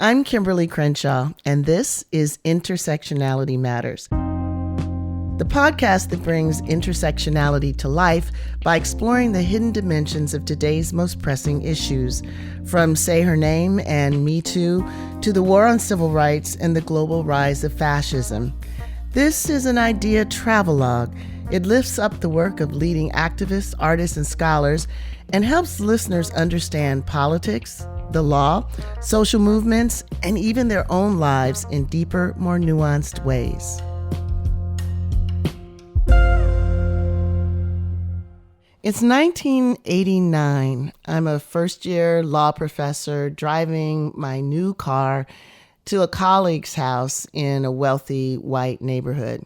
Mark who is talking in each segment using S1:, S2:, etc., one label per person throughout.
S1: I'm Kimberlé Crenshaw, and this is Intersectionality Matters, the podcast that brings intersectionality to life by exploring the hidden dimensions of today's most pressing issues, from Say Her Name and Me Too to the war on civil rights and the global rise of fascism. This is an idea travelogue. It lifts up the work of leading activists, artists, and scholars and helps listeners understand politics, the law, social movements, and even their own lives in deeper, more nuanced ways. It's 1989. I'm a first-year law professor driving my new car to a colleague's house in a wealthy white neighborhood.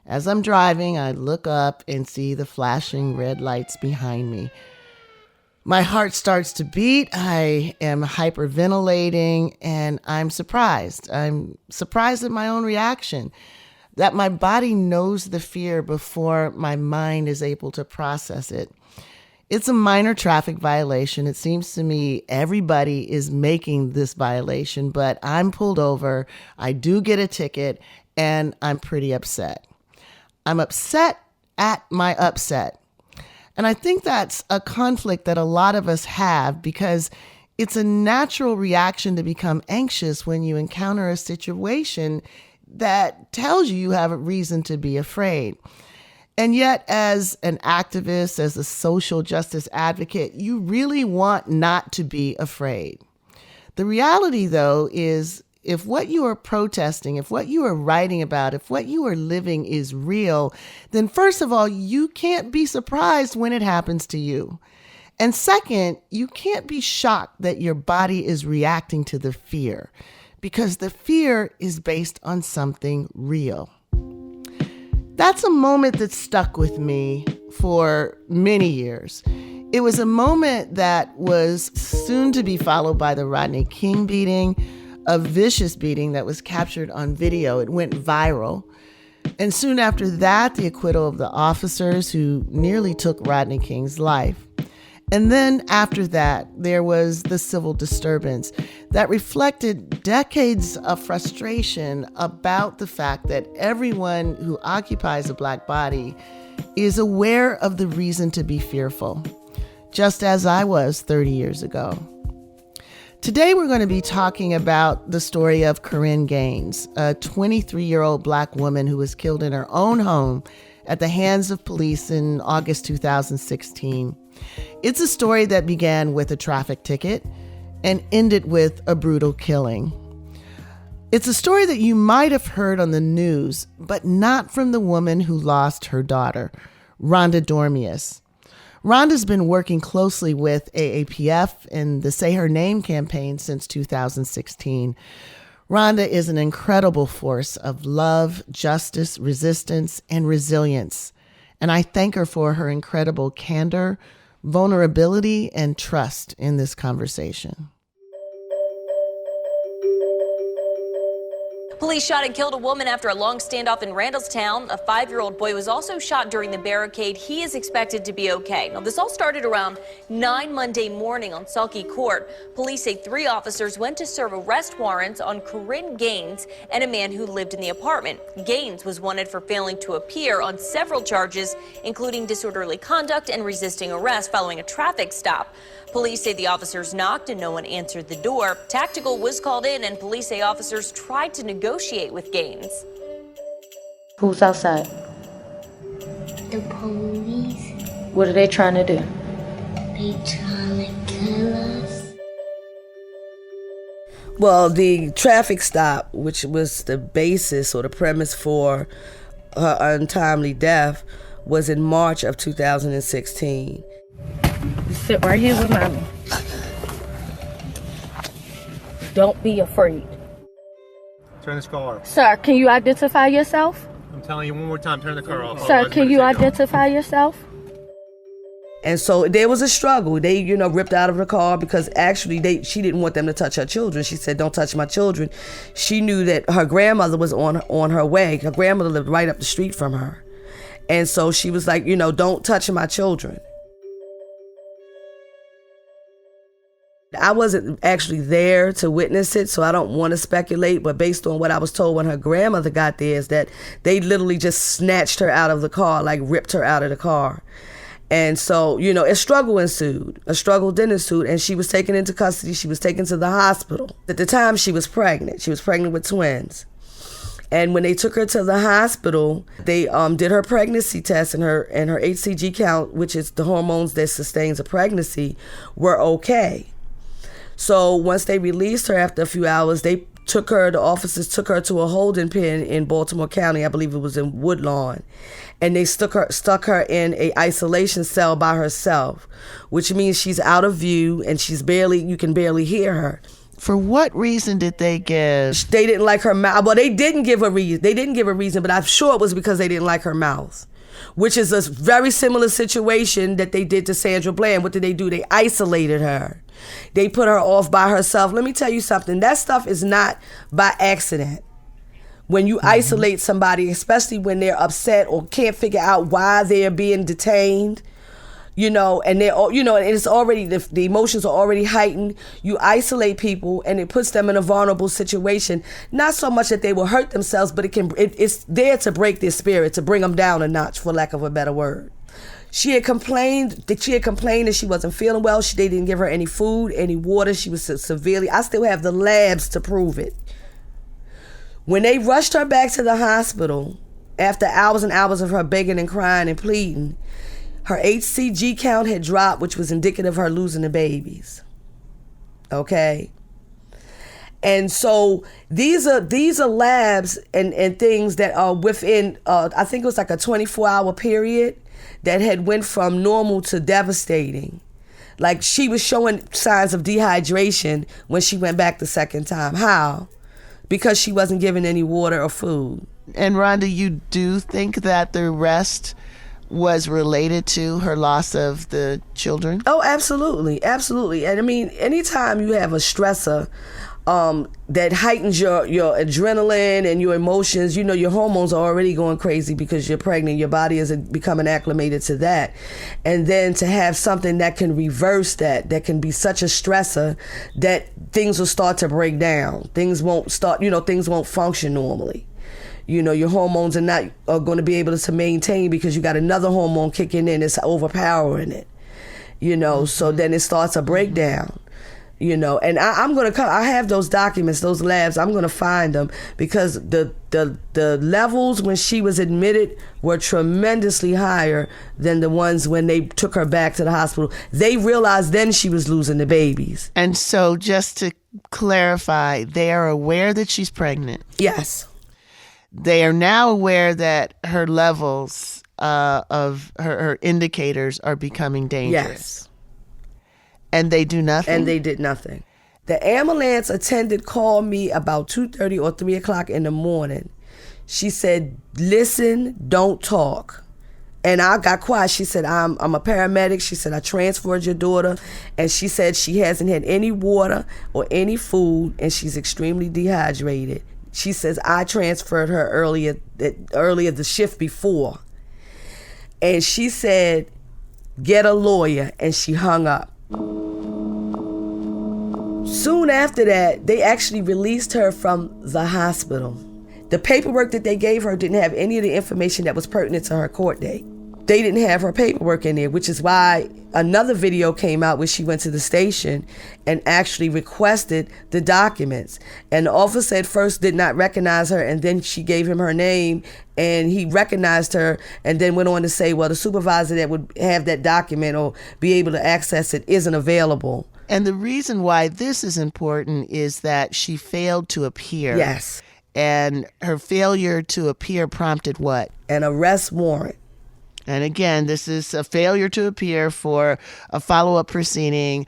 S1: As I'm driving, I look up and see the flashing red lights behind me. My heart starts to beat. I am hyperventilating, and I'm surprised. I'm surprised at my own reaction, that my body knows the fear before my mind is able to process it. It's a minor traffic violation. It seems to me everybody is making this violation, but I'm pulled over. I do get a ticket, and I'm pretty upset. I'm upset at my upset. And I think that's a conflict that a lot of us have because it's a natural reaction to become anxious when you encounter a situation that tells you have a reason to be afraid. And yet, as an activist, as a social justice advocate, you really want not to be afraid. The reality, though, is if what you are protesting, if what you are writing about, if what you are living is real, then first of all, you can't be surprised when it happens to you. And second, you can't be shocked that your body is reacting to the fear, because the fear is based on something real. That's a moment that stuck with me for many years. It was a moment that was soon to be followed by the Rodney King beating, a vicious beating that was captured on video. It went viral. And soon after that, the acquittal of the officers who nearly took Rodney King's life. And then after that, there was the civil disturbance that reflected decades of frustration about the fact that everyone who occupies a Black body is aware of the reason to be fearful, just as I was 30 years ago. Today, we're going to be talking about the story of Korryn Gaines, a 23-year-old Black woman who was killed in her own home at the hands of police in August 2016. It's a story that began with a traffic ticket and ended with a brutal killing. It's a story that you might have heard on the news, but not from the woman who lost her daughter, Rhanda Dormeus. Rhonda's been working closely with AAPF and the Say Her Name campaign since 2016. Rhanda is an incredible force of love, justice, resistance, and resilience. And I thank her for her incredible candor, vulnerability, and trust in this conversation.
S2: Police shot and killed a woman after a long standoff in Randallstown. A 5-year-old boy was also shot during the barricade. He is expected to be okay. Now, this all started around 9 Monday morning on Sulky Court. Police say 3 officers went to serve arrest warrants on Korryn Gaines and a man who lived in the apartment. Gaines was wanted for failing to appear on several charges, including disorderly conduct and resisting arrest following a traffic stop. Police say the officers knocked and no one answered the door. Tactical was called in and police say officers tried to negotiate with Gaines.
S3: Who's outside?
S4: The police.
S3: What are they trying to do?
S4: They trying to kill us.
S5: Well, the traffic stop, which was the basis or the premise for her untimely death, was in March of 2016.
S3: Sit right here with mommy. Don't be afraid.
S6: Turn this car off.
S3: Sir, can you identify yourself?
S6: I'm telling you one more time, turn the car off.
S3: Sir, can you identify yourself?
S5: And so there was a struggle. They, ripped out of her car because actually she didn't want them to touch her children. She said, "Don't touch my children." She knew that her grandmother was on her way. Her grandmother lived right up the street from her. And so she was like, "Don't touch my children." I wasn't actually there to witness it, so I don't want to speculate, but based on what I was told when her grandmother got there is that they literally just snatched her out of the car, like ripped her out of the car. And so, a struggle ensued. A struggle then ensued, and she was taken into custody. She was taken to the hospital. At the time, she was pregnant. She was pregnant with twins. And when they took her to the hospital, they did her pregnancy test, and her HCG count, which is the hormones that sustains a pregnancy, were okay. So once they released her after a few hours, the officers took her to a holding pen in Baltimore County, I believe it was in Woodlawn, and they stuck her in a isolation cell by herself, which means she's out of view and you can barely hear her.
S1: For what reason did they give?
S5: They didn't like her mouth. Well, they didn't give a reason. They didn't give a reason, but I'm sure it was because they didn't like her mouth, which is a very similar situation that they did to Sandra Bland. What did they do? They isolated her. They put her off by herself. Let me tell you something. That stuff is not by accident. When you isolate somebody, especially when they're upset or can't figure out why they're being detained, and they're, and it's already, the emotions are already heightened. You isolate people and it puts them in a vulnerable situation. Not so much that they will hurt themselves, but it's there to break their spirit, to bring them down a notch, for lack of a better word. She had complained that she wasn't feeling well. They didn't give her any food, any water. She was severely, I still have the labs to prove it. When they rushed her back to the hospital, after hours and hours of her begging and crying and pleading, her HCG count had dropped, which was indicative of her losing the babies. Okay? And so these are labs and things that are within, I think it was like a 24-hour period that had went from normal to devastating. Like, she was showing signs of dehydration when she went back the second time. How? Because she wasn't given any water or food.
S1: And Rhonda, you do think that the arrest was related to her loss of the children?
S5: Oh, absolutely. Absolutely. And I mean, anytime you have a stressor that heightens your adrenaline and your emotions, your hormones are already going crazy because you're pregnant. Your body is becoming acclimated to that. And then to have something that can reverse that can be such a stressor that things will start to break down. Things won't function normally. Your hormones are going to be able to maintain because you got another hormone kicking in that's overpowering it. So then it starts a breakdown. And I'm going to I have those documents, those labs. I'm going to find them because the levels when she was admitted were tremendously higher than the ones when they took her back to the hospital. They realized then she was losing the babies.
S1: And so just to clarify, they are aware that she's pregnant.
S5: Yes.
S1: They are now aware that her levels of her indicators are becoming dangerous.
S5: Yes.
S1: And they do nothing?
S5: And they did nothing. The ambulance attendant called me about 2:30 or 3 o'clock in the morning. She said, listen, don't talk. And I got quiet. She said, I'm a paramedic. She said, I transferred your daughter. And she said she hasn't had any water or any food, and she's extremely dehydrated. She says, I transferred her earlier the shift before. And she said, get a lawyer. And she hung up. Soon after that, they actually released her from the hospital. The paperwork that they gave her didn't have any of the information that was pertinent to her court date. They didn't have her paperwork in there, which is why another video came out where she went to the station and actually requested the documents. And the officer at first did not recognize her, and then she gave him her name, and he recognized her, and then went on to say, well, the supervisor that would have that document or be able to access it isn't available.
S1: And the reason why this is important is that she failed to appear.
S5: Yes.
S1: And her failure to appear prompted what?
S5: An arrest warrant.
S1: And again, this is a failure to appear for a follow-up proceeding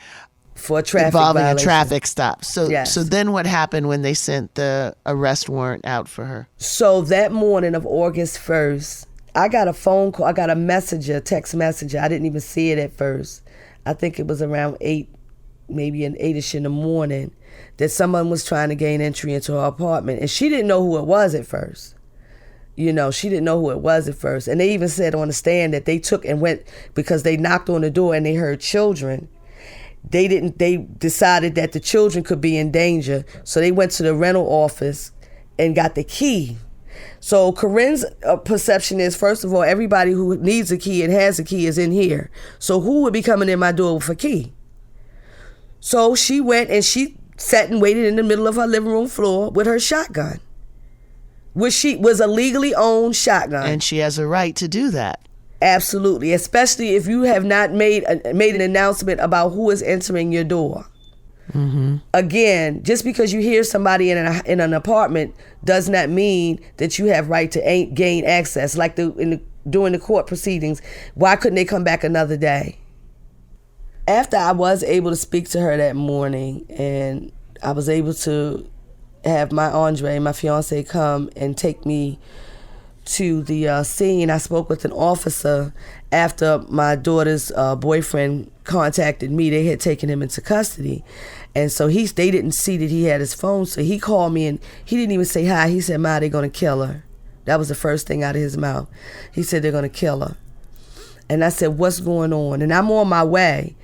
S5: for a traffic
S1: involving
S5: violation.
S1: A traffic stop. So,
S5: yes.
S1: So then what happened when they sent the arrest warrant out for her?
S5: So that morning of August 1st, I got a phone call. I got a text messenger. I didn't even see it at first. I think it was around 8, maybe an 8-ish in the morning, that someone was trying to gain entry into her apartment. And she didn't know who it was at first. She didn't know who it was at first. And they even said on the stand that they took and went because they knocked on the door and they heard children. they decided that the children could be in danger. So they went to the rental office and got the key. So Korryn's perception is, first of all, everybody who needs a key and has a key is in here. So who would be coming in my door with a key? So she went and she sat and waited in the middle of her living room floor with her shotgun, which was a legally owned shotgun.
S1: And she has a right to do that.
S5: Absolutely, especially if you have not made an announcement about who is entering your door. Mm-hmm. Again, just because you hear somebody in an apartment does not mean that you have right to gain access. Like during the court proceedings, why couldn't they come back another day? After I was able to speak to her that morning, and I was able to have my Andre, my fiance, come and take me to the scene, I spoke with an officer after my daughter's boyfriend contacted me. They had taken him into custody. And so they didn't see that he had his phone. So he called me and he didn't even say hi. He said, "Ma, they're going to kill her." That was the first thing out of his mouth. He said, "They're going to kill her." And I said, "What's going on?" And I'm on my way.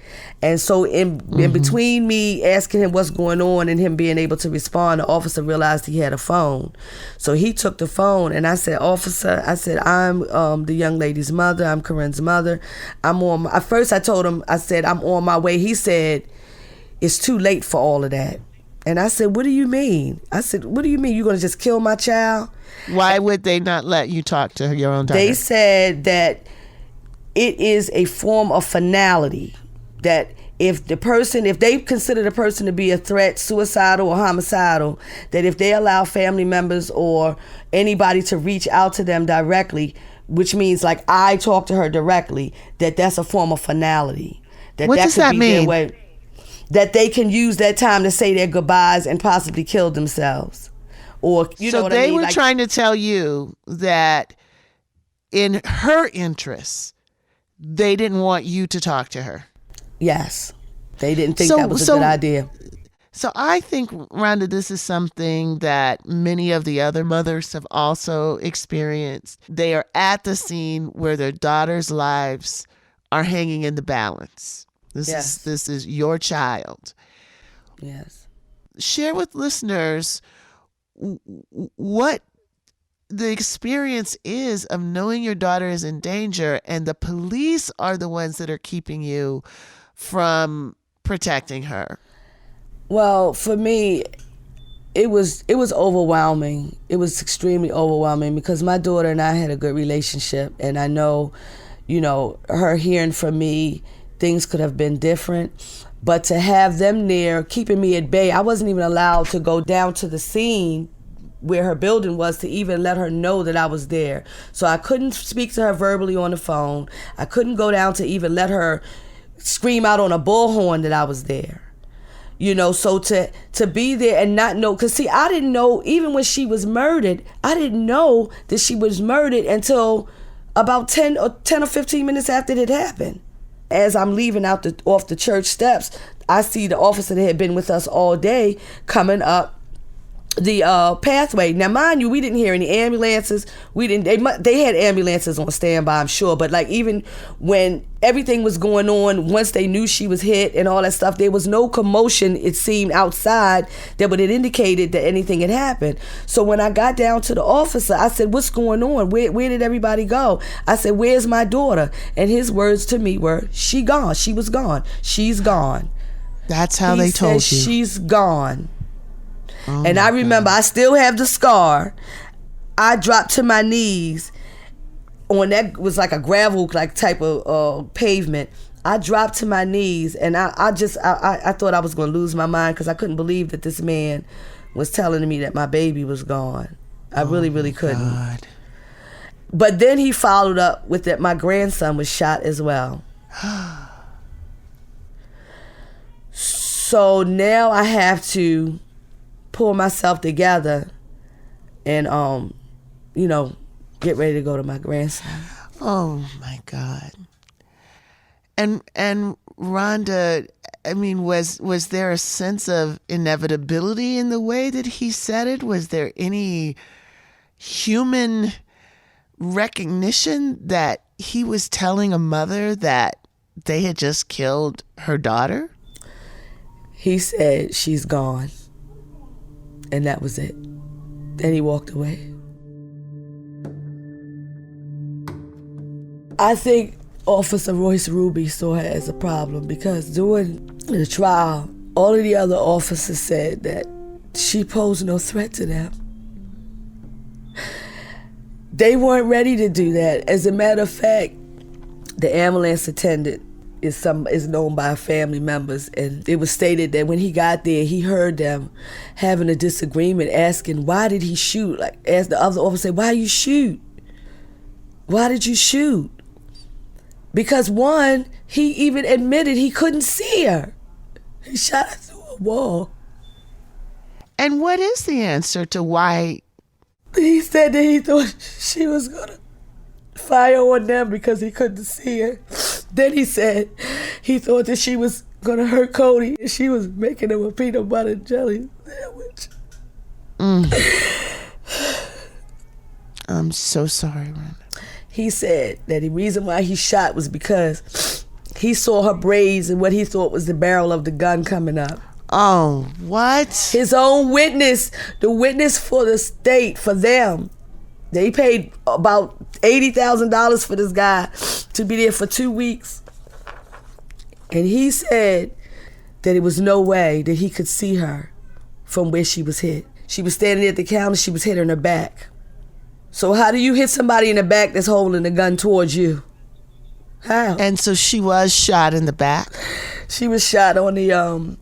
S5: And so in between me asking him what's going on and him being able to respond, the officer realized he had a phone. So he took the phone and I said, "Officer," I said, "I'm the young lady's mother. I'm Korryn's mother. At first I told him, I said, I'm on my way. He said, "It's too late for all of that." And I said, "What do you mean?" I said, "What do you mean? You're going to just kill my child?"
S1: Why would they not let you talk to your own daughter?
S5: They said that it is a form of finality, that if they consider the person to be a threat, suicidal or homicidal, that if they allow family members or anybody to reach out to them directly, which means like I talk to her directly, that's a form of finality.
S1: What does that mean?
S5: That they can use that time to say their goodbyes and possibly kill themselves. Or know what I mean?
S1: They were trying to tell you that in her interests, they didn't want you to talk to her.
S5: Yes. They didn't think that was a good idea.
S1: So I think, Rhonda, this is something that many of the other mothers have also experienced. They are at the scene where their daughters' lives are hanging in the balance. This is your child.
S5: Yes.
S1: Share with listeners what the experience is of knowing your daughter is in danger and the police are the ones that are keeping you from protecting her.
S5: Well, for me, it was overwhelming. It was extremely overwhelming because my daughter and I had a good relationship, and I know, her hearing from me, things could have been different. But to have them there, keeping me at bay, I wasn't even allowed to go down to the scene where her building was to even let her know that I was there. So I couldn't speak to her verbally on the phone. I couldn't go down to even let her scream out on a bullhorn that I was there. So to be there and not know, because see, I didn't know, even when she was murdered, I didn't know that she was murdered until about 10 or 15 minutes after it happened. As I'm leaving off the church steps, I see the officer that had been with us all day coming up the pathway. Now, mind you, we didn't hear any ambulances. They had ambulances on standby, I'm sure. But like even when everything was going on, once they knew she was hit and all that stuff, there was no commotion, it seemed, outside that would have indicated that anything had happened. So when I got down to the officer, I said, "What's going on? Where did everybody go?" I said, "Where's my daughter?" And his words to me were, "She gone. She was gone. She's gone."
S1: That's how they told you.
S5: She's gone.
S1: Oh,
S5: and I remember, I still have the scar. I dropped to my knees on that was like a gravel type of pavement. I dropped to my knees and I thought I was going to lose my mind because I couldn't believe that this man was telling me that my baby was gone. I really couldn't.
S1: God.
S5: But then he followed up with that my grandson was shot as well. So now I have to pull myself together and get ready to go to my grandson.
S1: Oh my God. And Rhonda, I mean, was there a sense of inevitability in the way that he said it? Was there any human recognition that he was telling a mother that they had just killed her daughter?
S5: He said, she's gone. And that was it. Then he walked away. I think Officer Royce Ruby saw her as a problem because during the trial, all of the other officers said that she posed no threat to them. They weren't ready to do that. As a matter of fact, the ambulance attendant is known by family members, and it was stated that when he got there, he heard them having a disagreement, asking, why did he shoot? Like, asked the other officer, why you shoot? Why did you shoot? Because one, he even admitted he couldn't see her. He shot her through a wall.
S1: And what is the answer to why?
S5: He said that he thought she was gonna fire on them because he couldn't see her. Then he said he thought that she was gonna hurt Cody and she was making him a peanut butter and jelly sandwich.
S1: I'm so sorry, Rhanda.
S5: He said that the reason why he shot was because he saw her braids and what he thought was the barrel of the gun coming up.
S1: Oh, what?
S5: His own witness, the witness for the state, for them, they paid about $80,000 for this guy to be there for 2 weeks. And he said that there was no way that he could see her from where she was hit. She was standing at the counter, she was hit in her back. So how do you hit somebody in the back that's holding the gun towards you? How?
S1: And so she was shot in the back?
S5: She was shot on the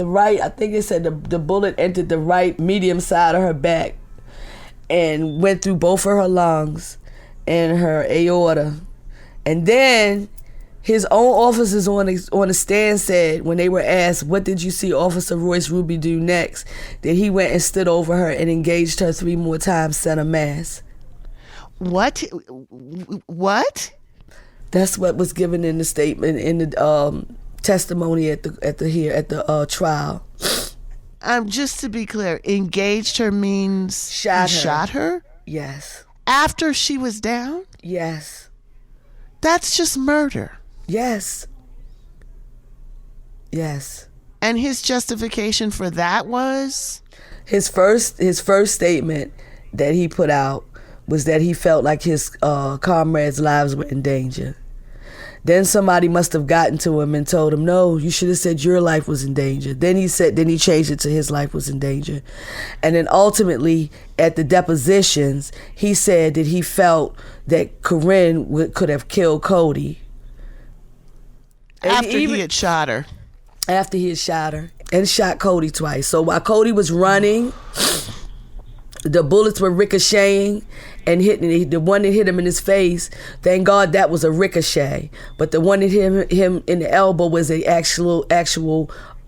S5: right, I think it said the bullet entered the right medium side of her back and went through both of her lungs and her aorta. And then his own officers on the stand said, when they were asked, what did you see Officer Royce Ruby do next, that he went and stood over her and engaged her 3 more times, sent a mass.
S1: What?
S5: That's what was given in the statement, in the testimony at the trial.
S1: Just to be clear, engaged her means shot her?
S5: Yes.
S1: After she was down?
S5: Yes.
S1: That's just murder.
S5: Yes. Yes.
S1: And his justification for that was?
S5: His first statement that he put out was that he felt like his comrades' lives were in danger. Then somebody must have gotten to him and told him, no, you should have said your life was in danger. Then he changed it to his life was in danger. And then ultimately at the depositions, he said that he felt that Korryn could have killed Cody.
S1: After he had shot her.
S5: After he had shot her and shot Cody twice. So while Cody was running, the bullets were ricocheting and hitting. The one that hit him in his face, thank God that was a ricochet. But the one that hit him in the elbow was a actual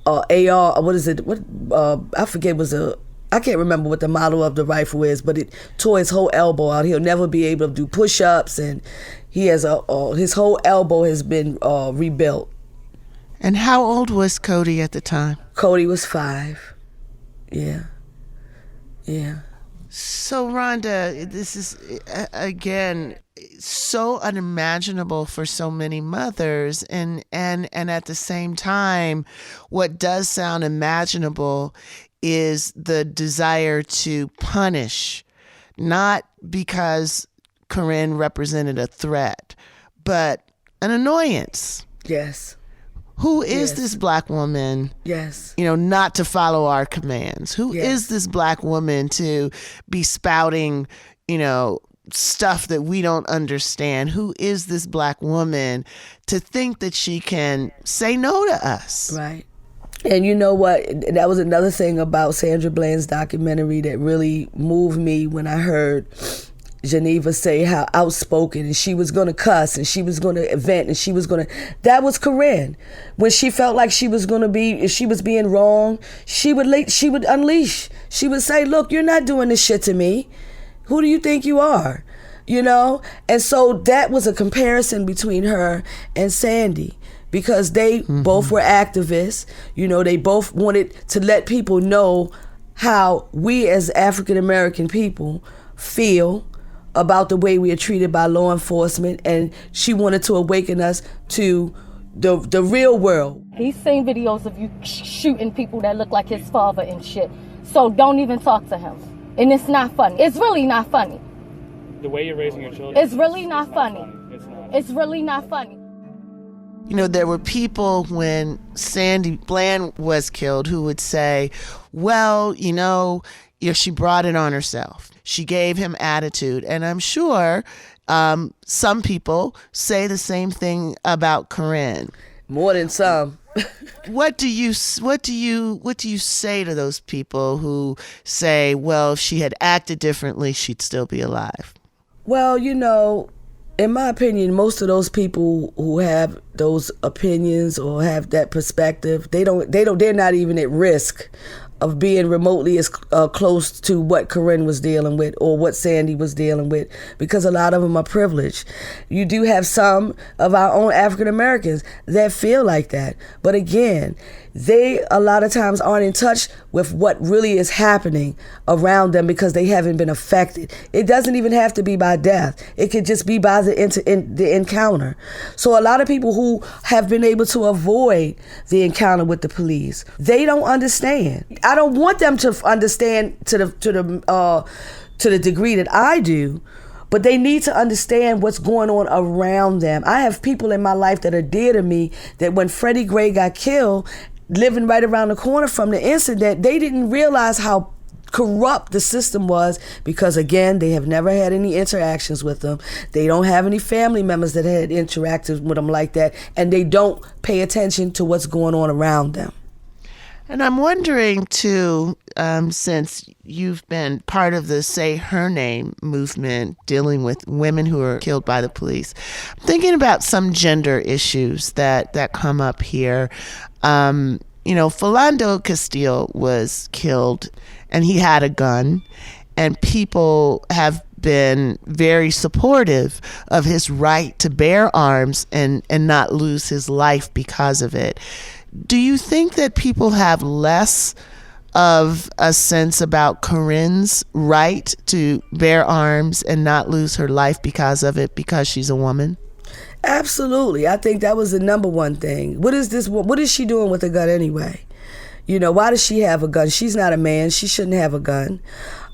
S5: AR. What is it? I forget. I can't remember what the model of the rifle is, but it tore his whole elbow out. He'll never be able to do push-ups, and he has his whole elbow has been rebuilt.
S1: And how old was Cody at the time?
S5: Cody was 5. Yeah.
S1: So Rhanda, this is, again, so unimaginable for so many mothers. And at the same time, what does sound imaginable is the desire to punish, not because Korryn represented a threat, but an annoyance.
S5: Yes.
S1: Who is this black woman?
S5: Yes.
S1: Not to follow our commands. Who is this black woman to be spouting, stuff that we don't understand? Who is this black woman to think that she can say no to us?
S5: Right. And you know what? That was another thing about Sandra Bland's documentary that really moved me when I heard Geneva say how outspoken, and she was gonna cuss, and she was gonna vent, and that was Korryn. When she felt like she was gonna be, if she was being wrong, she would unleash. She would say, look, you're not doing this shit to me. Who do you think you are? And so that was a comparison between her and Sandy, because they both were activists. They both wanted to let people know how we as African American people feel about the way we are treated by law enforcement, and she wanted to awaken us to, the real world.
S3: He's seen videos of you shooting people that look like his father and shit. So don't even talk to him. And it's not funny. It's really not funny.
S7: The way you're raising your children.
S3: It's really not funny.
S7: It's not.
S3: It's really not funny.
S1: You know, there were people when Sandy Bland was killed who would say, well, she brought it on herself. She gave him attitude. And I'm sure some people say the same thing about Korryn.
S5: More than some.
S1: What do you say to those people who say, well, if she had acted differently, she'd still be alive?
S5: Well, in my opinion, most of those people who have those opinions or have that perspective, they're not even at risk of being remotely as close to what Korryn was dealing with or what Sandy was dealing with, because a lot of them are privileged. You do have some of our own African Americans that feel like that. But again, they a lot of times aren't in touch with what really is happening around them because they haven't been affected. It doesn't even have to be by death. It could just be by the encounter. So a lot of people who have been able to avoid the encounter with the police, they don't understand. I don't want them to understand to the degree that I do, but they need to understand what's going on around them. I have people in my life that are dear to me that when Freddie Gray got killed, living right around the corner from the incident, they didn't realize how corrupt the system was because, again, they have never had any interactions with them. They don't have any family members that had interacted with them like that, and they don't pay attention to what's going on around them.
S1: And I'm wondering, too, since you've been part of the Say Her Name movement dealing with women who are killed by the police, I'm thinking about some gender issues that come up here. Philando Castile was killed, and he had a gun, and people have been very supportive of his right to bear arms and not lose his life because of it. Do you think that people have less of a sense about Korryn's right to bear arms and not lose her life because of it, because she's a woman?
S5: Absolutely. I think that was the number one thing. What is she doing with a gun anyway? Why does she have a gun? She's not a man. She shouldn't have a gun.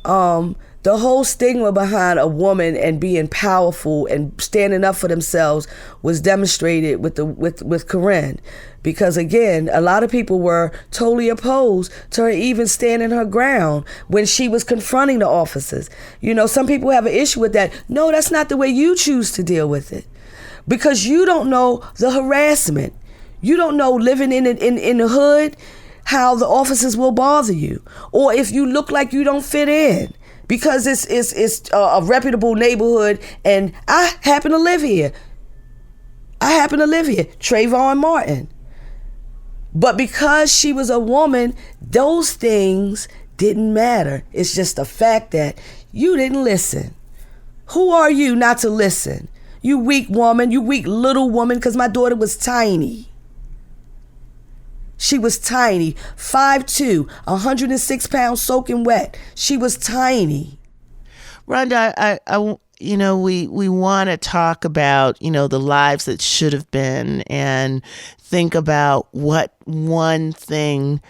S5: The whole stigma behind a woman and being powerful and standing up for themselves was demonstrated with Korryn. Because again, a lot of people were totally opposed to her even standing her ground when she was confronting the officers. Some people have an issue with that. No, that's not the way you choose to deal with it. Because you don't know the harassment. You don't know living in the hood, how the officers will bother you. Or if you look like you don't fit in. Because it's a reputable neighborhood and I happen to live here. Trayvon Martin. But because she was a woman, those things didn't matter. It's just the fact that you didn't listen. Who are you not to listen? You weak woman, you weak little woman, because my daughter was tiny. She was tiny, 5'2", 106 pounds soaking wet. She was tiny.
S1: Rhonda, we want to talk about, the lives that should have been and think about what one thing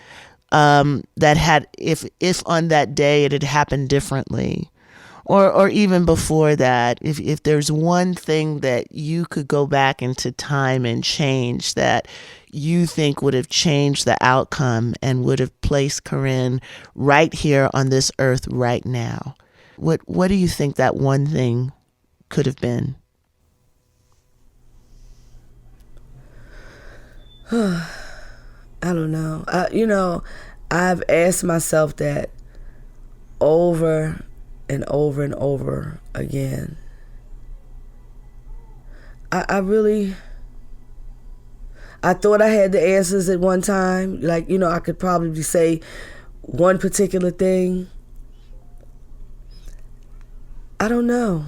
S1: that had, if on that day it had happened differently, or even before that, if there's one thing that you could go back into time and change that you think would have changed the outcome and would have placed Korryn right here on this earth right now, what do you think that one thing could have been?
S5: I don't know. I've asked myself that over and over and over again. I thought I had the answers at one time. I could probably say one particular thing. I don't know.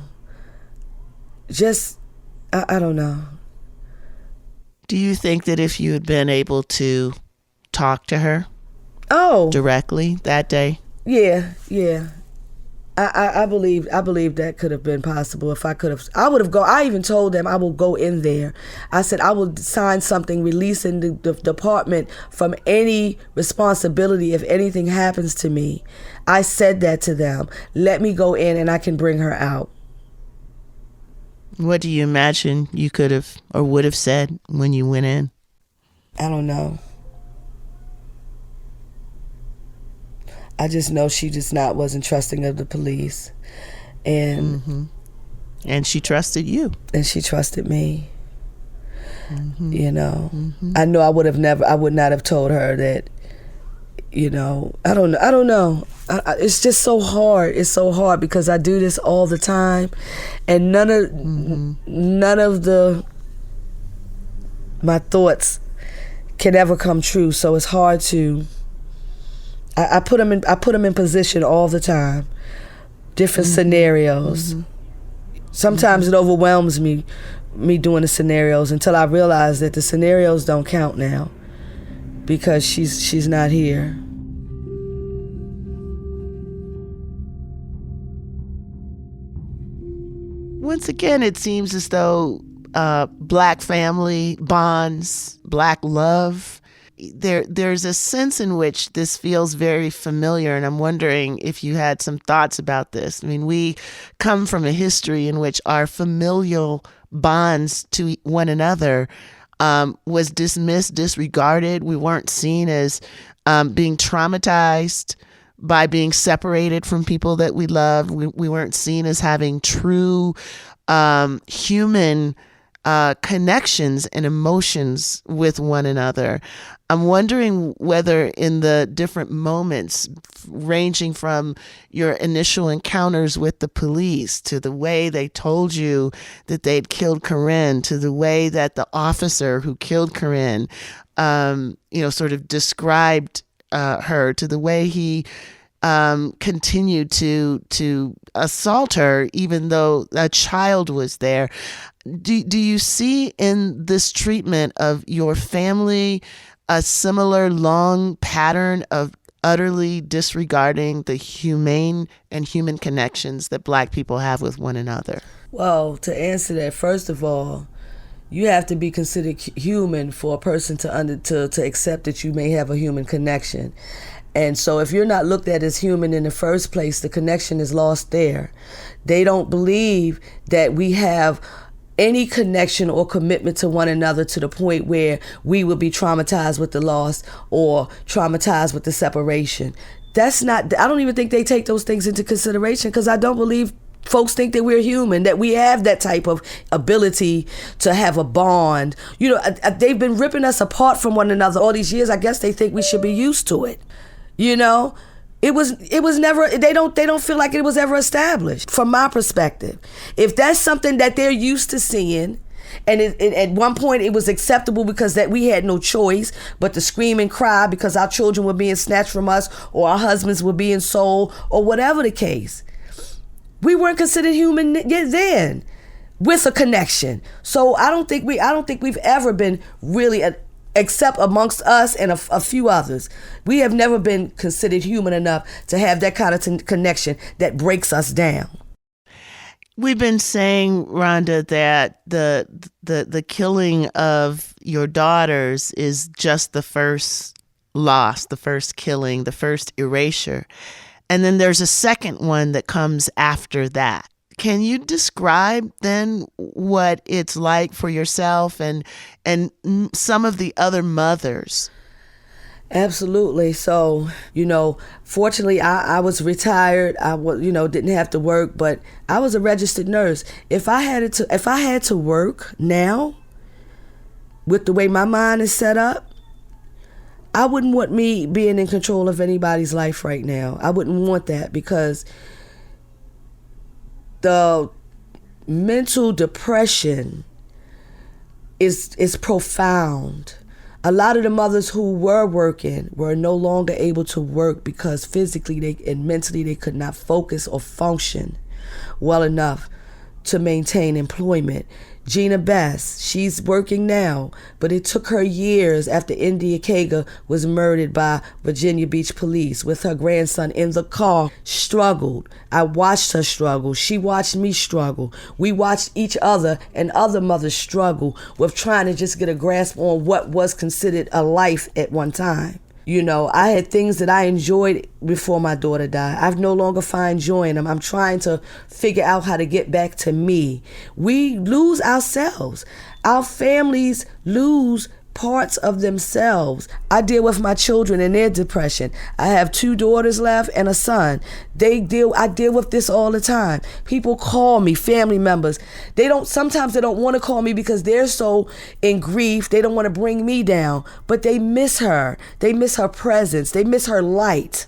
S5: I don't know.
S1: Do you think that if you had been able to talk to her
S5: directly
S1: that day?
S5: Yeah. I believe that could have been possible. If I could have, I would have go. I even told them I will go in there. I said I will sign something releasing the department from any responsibility if anything happens to me. I said that to them. Let me go in and I can bring her out.
S1: What do you imagine you could have or would have said when you went in?
S5: I don't know. I just know she just wasn't trusting of the police. And
S1: and she trusted you.
S5: And she trusted me. You know. I know I would not have told her that, you know, I don't know. It's just so hard. It's so hard because I do this all the time, and none of my thoughts can ever come true. So it's hard to. I put them in position all the time, different scenarios. Sometimes it overwhelms me doing the scenarios until I realize that the scenarios don't count now because she's not here.
S1: Once again, it seems as though Black family bonds, Black love. There's a sense in which this feels very familiar, and I'm wondering if you had some thoughts about this. I mean, we come from a history in which our familial bonds to one another was dismissed, disregarded. We weren't seen as being traumatized by being separated from people that we love. We weren't seen as having true human connections and emotions with one another. I'm wondering whether in the different moments, ranging from your initial encounters with the police to the way they told you that they'd killed Korryn, to the way that the officer who killed Korryn, sort of described her, to the way he continued to assault her, even though a child was there. Do you see in this treatment of your family a similar long pattern of utterly disregarding the humane and human connections that Black people have with one another?
S5: Well, to answer that, first of all, you have to be considered human for a person to accept that you may have a human connection. And so if you're not looked at as human in the first place, the connection is lost there. They don't believe that we have any connection or commitment to one another to the point where we will be traumatized with the loss or traumatized with the separation. That's not, I don't even think they take those things into consideration because I don't believe folks think that we're human, that we have that type of ability to have a bond. You know, they've been ripping us apart from one another all these years. I guess they think we should be used to it. You know, it was never, they don't feel like it was ever established from my perspective. If that's something that they're used to seeing, and at one point it was acceptable because that we had no choice but to scream and cry because our children were being snatched from us or our husbands were being sold or whatever the case. We weren't considered human then with a connection. So I don't think we've ever been really except amongst us and a few others. We have never been considered human enough to have that kind of connection that breaks us down.
S1: We've been saying, Rhanda, that the killing of your daughters is just the first loss, the first killing, the first erasure. And then there's a second one that comes after that. Can you describe then what it's like for yourself and some of the other mothers?
S5: Absolutely. So, fortunately, I was retired. I didn't have to work, but I was a registered nurse. If I had to work now, with the way my mind is set up, I wouldn't want me being in control of anybody's life right now. I wouldn't want that because the mental depression is profound. A lot of the mothers who were working were no longer able to work because physically and mentally they could not focus or function well enough to maintain employment. Gina Bess, she's working now, but it took her years after India Kaga was murdered by Virginia Beach police with her grandson in the car, struggled. I watched her struggle. She watched me struggle. We watched each other and other mothers struggle with trying to just get a grasp on what was considered a life at one time. You know, I had things that I enjoyed before my daughter died. I no longer find joy in them. I'm trying to figure out how to get back to me. We lose ourselves. Our families lose parts of themselves. I deal with my children and their depression. I have 2 daughters left and a son. I deal with this all the time. People call me, family members. Sometimes they don't want to call me because they're so in grief. They don't want to bring me down, but they miss her. They miss her presence. They miss her light.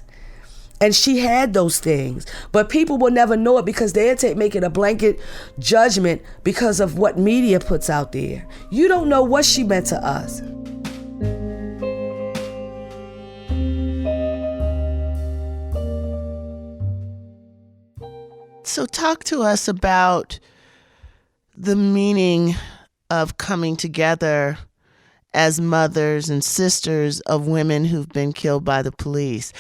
S5: And she had those things, but people will never know it because they'll make it a blanket judgment because of what media puts out there. You don't know what she meant to us.
S1: So talk to us about the meaning of coming together as mothers and sisters of women who've been killed by the police.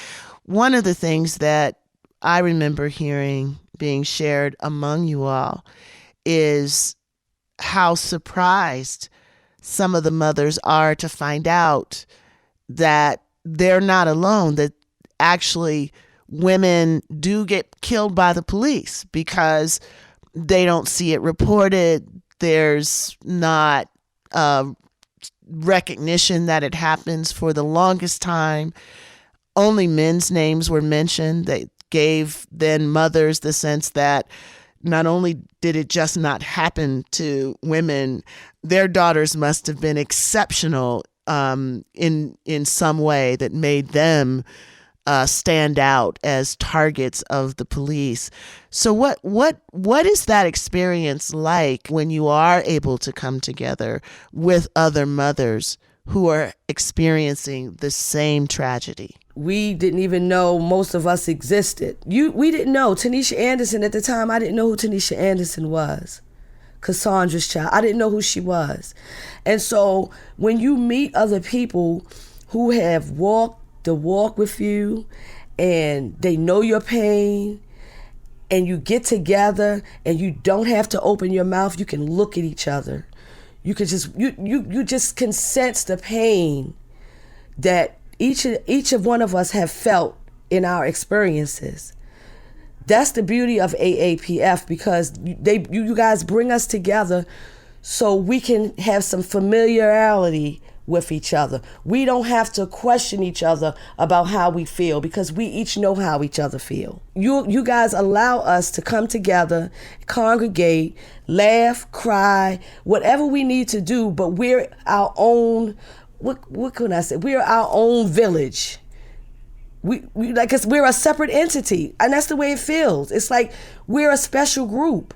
S1: One of the things that I remember hearing being shared among you all is how surprised some of the mothers are to find out that they're not alone, that actually women do get killed by the police because they don't see it reported. There's not recognition that it happens. For the longest time, only men's names were mentioned. They gave then mothers the sense that not only did it just not happen to women, their daughters must have been exceptional in some way that made them stand out as targets of the police. So what is that experience like when you are able to come together with other mothers who are experiencing the same tragedy?
S5: We didn't even know most of us existed. We didn't know. Tanisha Anderson, at the time, I didn't know who Tanisha Anderson was. Cassandra's child. I didn't know who she was. And so when you meet other people who have walked the walk with you and they know your pain and you get together and you don't have to open your mouth, you can look at each other. You can just you just can sense the pain that each of one of us have felt in our experiences. That's the beauty of AAPF, because you guys bring us together so we can have some familiarity with each other. We don't have to question each other about how we feel because we each know how each other feel. You guys allow us to come together, congregate, laugh, cry, whatever we need to do, but we're our own, what can I say? We're our own village. We like, 'cause we're a separate entity, and that's the way it feels. It's like we're a special group.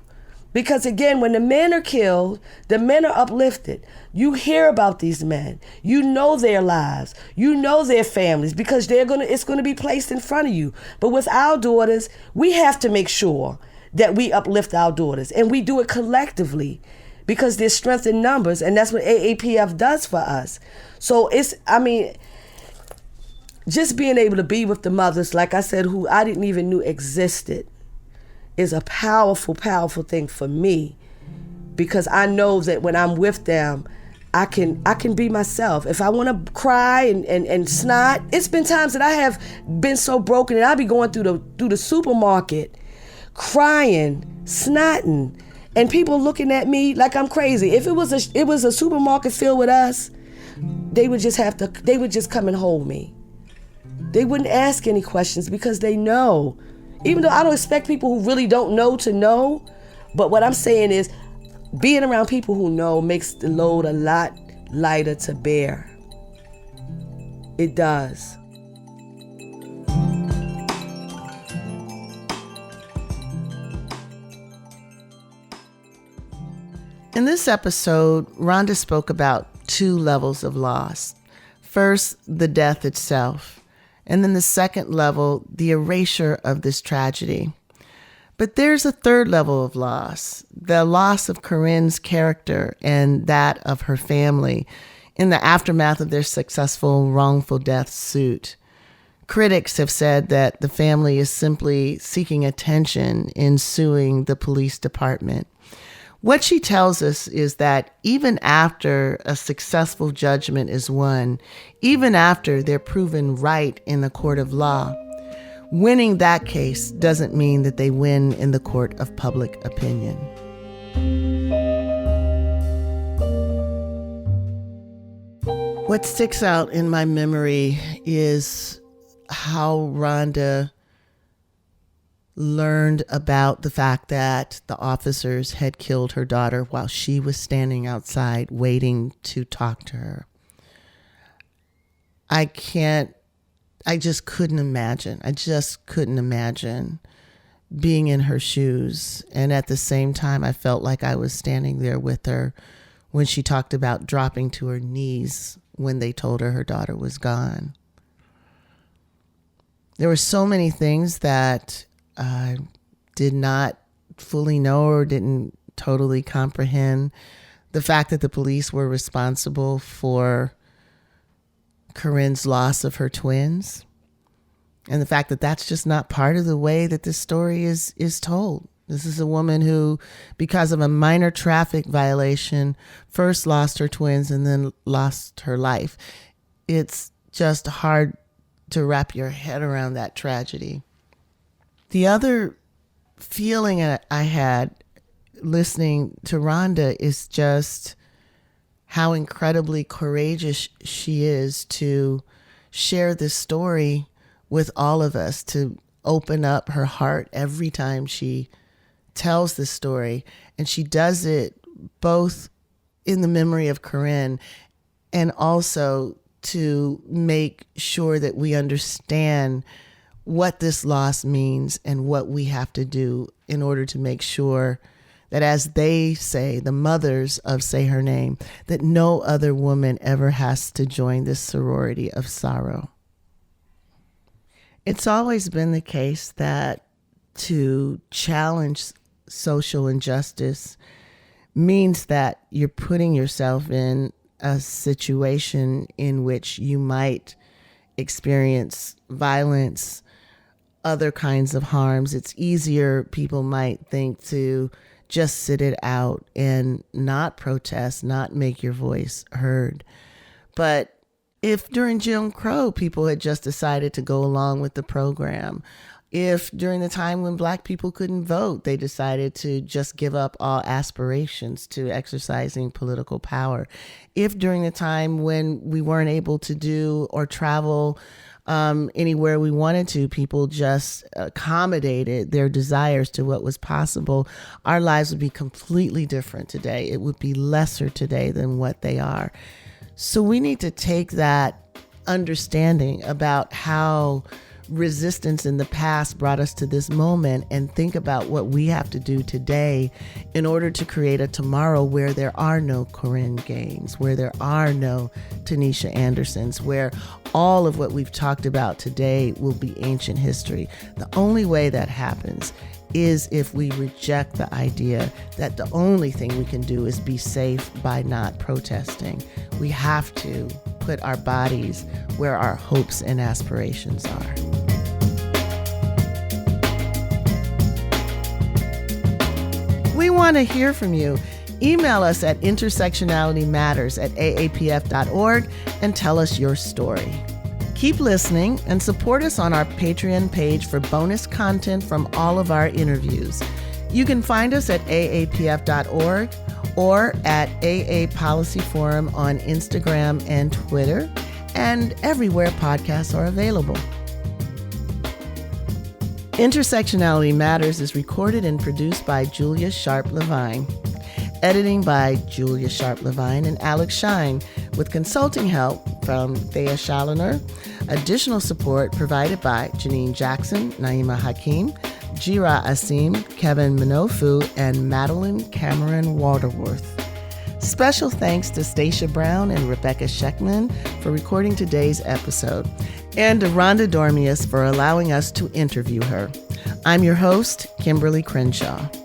S5: Because again, when the men are killed, the men are uplifted. You hear about these men. You know their lives. You know their families, because it's gonna be placed in front of you. But with our daughters, we have to make sure that we uplift our daughters, and we do it collectively because there's strength in numbers, and that's what AAPF does for us. So just being able to be with the mothers, like I said, who I didn't even know existed, is a powerful, powerful thing for me, because I know that when I'm with them, I can be myself. If I want to cry and snot, it's been times that I have been so broken and I'll be going through the supermarket, crying, snotting, and people looking at me like I'm crazy. If it was a supermarket filled with us, they would just come and hold me. They wouldn't ask any questions because they know. Even though I don't expect people who really don't know to know, but what I'm saying is being around people who know makes the load a lot lighter to bear. It does.
S1: In this episode, Rhonda spoke about 2 levels of loss. First, the death itself. And then the second level, the erasure of this tragedy. But there's a third level of loss, the loss of Korryn's character and that of her family in the aftermath of their successful wrongful death suit. Critics have said that the family is simply seeking attention in suing the police department. What she tells us is that even after a successful judgment is won, even after they're proven right in the court of law, winning that case doesn't mean that they win in the court of public opinion. What sticks out in my memory is how Rhanda learned about the fact that the officers had killed her daughter while she was standing outside waiting to talk to her. I just couldn't imagine. I just couldn't imagine being in her shoes. And at the same time, I felt like I was standing there with her when she talked about dropping to her knees when they told her daughter was gone. There were so many things that I did not fully know or didn't totally comprehend. The fact that the police were responsible for Korryn's loss of her twins, and the fact that that's just not part of the way that this story is told. This is a woman who, because of a minor traffic violation, first lost her twins and then lost her life. It's just hard to wrap your head around that tragedy. The other feeling I had listening to Rhanda is just how incredibly courageous she is to share this story with all of us, to open up her heart every time she tells this story. And she does it both in the memory of Korryn and also to make sure that we understand what this loss means and what we have to do in order to make sure that, as they say, the mothers of Say Her Name, that no other woman ever has to join this sorority of sorrow. It's always been the case that to challenge social injustice means that you're putting yourself in a situation in which you might experience violence, other kinds of harms. It's easier, people might think, to just sit it out and not protest, not make your voice heard. But if during Jim Crow people had just decided to go along with the program, if during the time when Black people couldn't vote, they decided to just give up all aspirations to exercising political power, if during the time when we weren't able to do or travel anywhere we wanted to, people just accommodated their desires to what was possible, our lives would be completely different today. It would be lesser today than what they are. So we need to take that understanding about how resistance in the past brought us to this moment and think about what we have to do today in order to create a tomorrow where there are no Korryn Gaines, where there are no Tanisha Andersons, where all of what we've talked about today will be ancient history. The only way that happens is if we reject the idea that the only thing we can do is be safe by not protesting. We have to put our bodies where our hopes and aspirations are. We want to hear from you. Email us at intersectionalitymatters@aapf.org and tell us your story. Keep listening and support us on our Patreon page for bonus content from all of our interviews. You can find us at aapf.org or at AA Policy Forum on Instagram and Twitter, and everywhere podcasts are available. Intersectionality Matters is recorded and produced by Julia Sharp-Levine. Editing by Julia Sharp-Levine and Alex Shine, with consulting help from Thea Challoner. Additional support provided by Janine Jackson, Naima Hakim, Jira Asim, Kevin Minofu, and Madeline Cameron Waterworth. Special thanks to Stacia Brown and Rebecca Sheckman for recording today's episode, and to Rhanda Dormeus for allowing us to interview her. I'm your host, Kimberlé Crenshaw.